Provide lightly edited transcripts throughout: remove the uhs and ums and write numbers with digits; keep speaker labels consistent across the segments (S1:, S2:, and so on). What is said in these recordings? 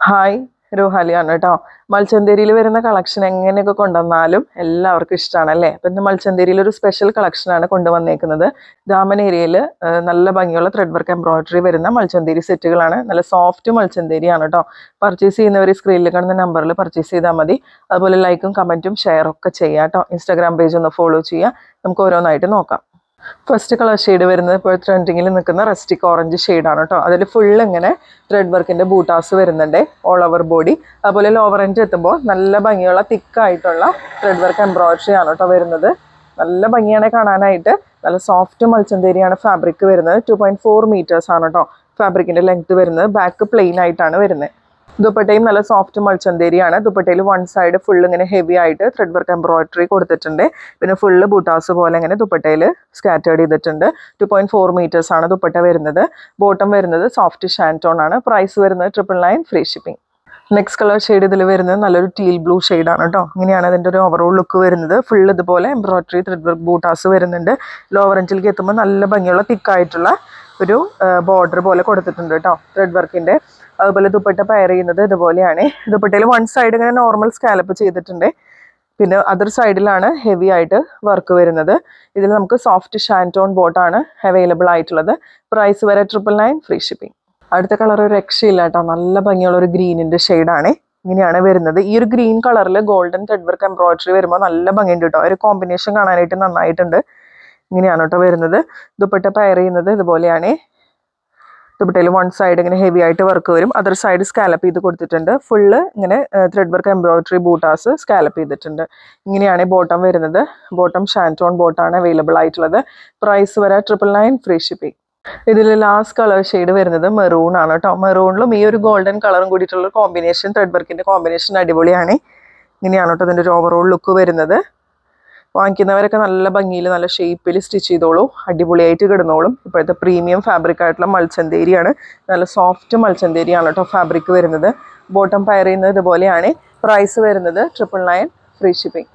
S1: Hi രോഹാലിയാണ് കേട്ടോ. മൽച്ചന്തേരിയിൽ വരുന്ന collection എങ്ങനെയൊക്കെ കൊണ്ടുവന്നാലും എല്ലാവർക്കും ഇഷ്ടമാണ് അല്ലേ. അപ്പം ഇന്ന് മൽച്ചന്തേരിയിൽ ഒരു സ്പെഷ്യൽ കളക്ഷനാണ് കൊണ്ടുവന്നേക്കുന്നത്. ദാമൻ ഏരിയയിൽ നല്ല ഭംഗിയുള്ള ത്രെഡ് വർക്ക് എംബ്രോയിഡറി വരുന്ന മൽച്ചന്തേരി സെറ്റുകളാണ്. നല്ല സോഫ്റ്റ് മൽച്ചന്തേരിയാണ് കേട്ടോ. പർച്ചേസ് ചെയ്യുന്നവർ സ്ക്രീനിൽ കാണുന്ന നമ്പറിൽ പർച്ചേസ് ചെയ്താൽ മതി. അതുപോലെ ലൈക്കും കമൻറ്റും ഷെയറും ഒക്കെ ചെയ്യാം കേട്ടോ. ഇൻസ്റ്റാഗ്രാം പേജ് ഒന്ന് ഫോളോ ചെയ്യുക. നമുക്ക് ഓരോന്നായിട്ട് നോക്കാം. ഫസ്റ്റ് കളർ ഷെയ്ഡ് വരുന്നത് ഇപ്പോൾ ട്രെൻഡിങ്ങിൽ നിൽക്കുന്ന റസ്റ്റിക് ഓറഞ്ച് ഷെയ്ഡാണ് കേട്ടോ. അതിൽ ഫുൾ ഇങ്ങനെ ത്രെഡ് വർക്കിൻ്റെ ബൂട്ടാസ് വരുന്നുണ്ട് ഓൾ ഓവർ ബോഡി. അതുപോലെ ലോവർ എൻഡ് എത്തുമ്പോൾ നല്ല ഭംഗിയുള്ള തിക്കായിട്ടുള്ള ത്രെഡ് വർക്ക് എംബ്രോയിഡറി ആണ് കേട്ടോ വരുന്നത്. നല്ല ഭംഗിയാണ് കാണാനായിട്ട്. നല്ല സോഫ്റ്റ് മൽച്ചന്തേരിയാണ് ഫാബ്രിക് വരുന്നത്. 2.4 മീറ്റേഴ്സ് ആണ് കേട്ടോ ഫാബ്രിക്കിൻ്റെ ലെങ്ത് വരുന്നത്. ബാക്ക് പ്ലെയിൻ ആയിട്ടാണ് വരുന്നത്. ദുപ്പട്ടയും നല്ല സോഫ്റ്റ് മൽച്ചന്തേരിയാണ്. ദുപ്പട്ടയിൽ വൺ സൈഡ് ഫുൾ ഇങ്ങനെ ഹെവി ആയിട്ട് ത്രെഡ് വർക്ക് എംബ്രോയിഡറി കൊടുത്തിട്ടുണ്ട്. പിന്നെ ഫുള്ള് ബൂട്ടാസ് പോലെ ഇങ്ങനെ ദുപ്പട്ടയിൽ സ്കാറ്റേർഡ് ചെയ്തിട്ടുണ്ട്. 2.4 മീറ്റേഴ്സ് ആണ് ദുപ്പട്ട വരുന്നത്. ബോട്ടം വരുന്നത് സോഫ്റ്റ് ഷാൻറ്റോൺ ആണ്. പ്രൈസ് വരുന്നത് 999 free shipping. Next colour shade ഇതിൽ വരുന്നത് നല്ലൊരു ടീൽ ബ്ലൂ ഷെയ്ഡാണ് കേട്ടോ. ഇങ്ങനെയാണ് അതിൻ്റെ ഒരു ഓവറോൾ ലുക്ക് വരുന്നത്. ഫുൾ ഇതുപോലെ എംബ്രോയിഡറി ത്രെഡ് വർക്ക് ബൂട്ടാസ് വരുന്നുണ്ട്. ലോവർ എൻഡിലേക്ക് എത്തുമ്പോൾ നല്ല ഭംഗിയുള്ള തിക്കായിട്ടുള്ള ഒരു ബോർഡർ പോലെ കൊടുത്തിട്ടുണ്ട് കേട്ടോ ത്രെഡ് വർക്കിൻ്റെ. അതുപോലെ ദുപ്പട്ട പെയർ ചെയ്യുന്നത് ഇതുപോലെയാണ്. ദുപ്പട്ടയിൽ വൺ സൈഡ് ഇങ്ങനെ നോർമൽ സ്കാലപ്പ് ചെയ്തിട്ടുണ്ട്. പിന്നെ അതർ സൈഡിലാണ് ഹെവി ആയിട്ട് വർക്ക് വരുന്നത്. ഇതിൽ നമുക്ക് സോഫ്റ്റ് ഷാൻറ്റോൺ ബോട്ടാണ് അവൈലബിൾ ആയിട്ടുള്ളത്. പ്രൈസ് വരെ 999 ഫ്രീ ഷിപ്പിംഗ്. അടുത്ത കളർ ഒരു രക്ഷയില്ല കേട്ടോ. നല്ല ഭംഗിയുള്ള ഒരു ഗ്രീനിൻ്റെ ഷെയ്ഡാണ്. ഇങ്ങനെയാണ് വരുന്നത്. ഈ ഒരു ഗ്രീൻ കളറിൽ ഗോൾഡൻ ത്രെഡ് വർക്ക് എംബ്രോയിഡറി വരുമ്പോൾ നല്ല ഭംഗിയുണ്ട് കേട്ടോ. ഒരു കോമ്പിനേഷൻ കാണാനായിട്ട് നന്നായിട്ടുണ്ട്. ഇങ്ങനെയാണ് കേട്ടോ വരുന്നത്. ദുപ്പട്ട പെയർ ചെയ്യുന്നത് ഇതുപോലെയാണ്. ദുപ്പട്ടയിൽ വൺ സൈഡ് ഇങ്ങനെ ഹെവി ആയിട്ട് വർക്ക് വരും. അതർ സൈഡ് സ്കാലപ്പ് ചെയ്ത് കൊടുത്തിട്ടുണ്ട്. ഫുള്ള് ഇങ്ങനെ ത്രെഡ് വർക്ക് എംബ്രോയിഡറി ബൂട്ടാസ് സ്കാലപ്പ് ചെയ്തിട്ടുണ്ട്. ഇങ്ങനെയാണ് ബോട്ടം വരുന്നത്. ബോട്ടം ഷാൻറ്റോൺ ബോട്ടാണ് അവൈലബിൾ ആയിട്ടുള്ളത്. പ്രൈസ് വരെ 999 ഫ്രീ ഷിപ്പിംഗ്. ഇതിൽ ലാസ്റ്റ് കളർ ഷെയ്ഡ് വരുന്നത് മെറൂൺ ആണ് കേട്ടോ. മെറൂണിലും ഈ ഒരു ഗോൾഡൻ കളറും കൂടിയിട്ടുള്ള കോമ്പിനേഷൻ ത്രെഡ് വർക്കിൻ്റെ കോമ്പിനേഷൻ അടിപൊളിയാണ്. ഇങ്ങനെയാണ് കേട്ടോ അതിൻ്റെ ഒരു ഓവറോൾ ലുക്ക് വരുന്നത്. വാങ്ങിക്കുന്നവരൊക്കെ നല്ല ഭംഗിയിൽ നല്ല ഷേപ്പിൽ സ്റ്റിച്ച് ചെയ്തോളൂ. അടിപൊളിയായിട്ട് കിടന്നോളും. ഇപ്പോഴത്തെ പ്രീമിയം ഫാബ്രിക് ആയിട്ടുള്ള മൽച്ചന്തേരിയാണ്. നല്ല സോഫ്റ്റ് മൽച്ചന്തേരിയാണ് കേട്ടോ ഫാബ്രിക് വരുന്നത്. ബോട്ടം പെയർ ചെയ്യുന്നത് ഇതുപോലെയാണ്. പ്രൈസ് വരുന്നത് 999 ഫ്രീ ഷിപ്പിംഗ്.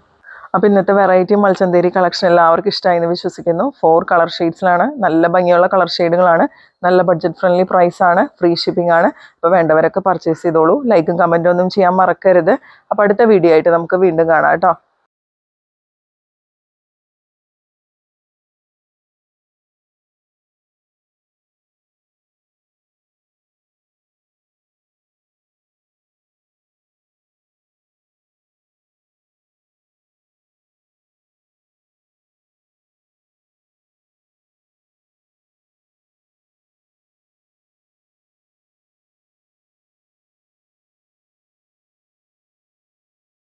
S1: അപ്പോൾ ഇന്നത്തെ വെറൈറ്റി മൽച്ചന്തേരി കളക്ഷൻ എല്ലാവർക്കും ഇഷ്ടമായി എന്ന് വിശ്വസിക്കുന്നു. 4 കളർ ഷെയ്ഡ്സിലാണ്. നല്ല ഭംഗിയുള്ള കളർ ഷെയ്ഡുകളാണ്. നല്ല ബഡ്ജറ്റ് ഫ്രണ്ട്ലി പ്രൈസാണ്. ഫ്രീ ഷിപ്പിംഗ് ആണ്. അപ്പോൾ വേണ്ടവരൊക്കെ പർച്ചേസ് ചെയ്തോളൂ. ലൈക്കും കമൻറ്റും ഒന്നും ചെയ്യാൻ മറക്കരുത്. അപ്പോൾ അടുത്ത വീഡിയോ ആയിട്ട് നമുക്ക് വീണ്ടും കാണാം കേട്ടോ.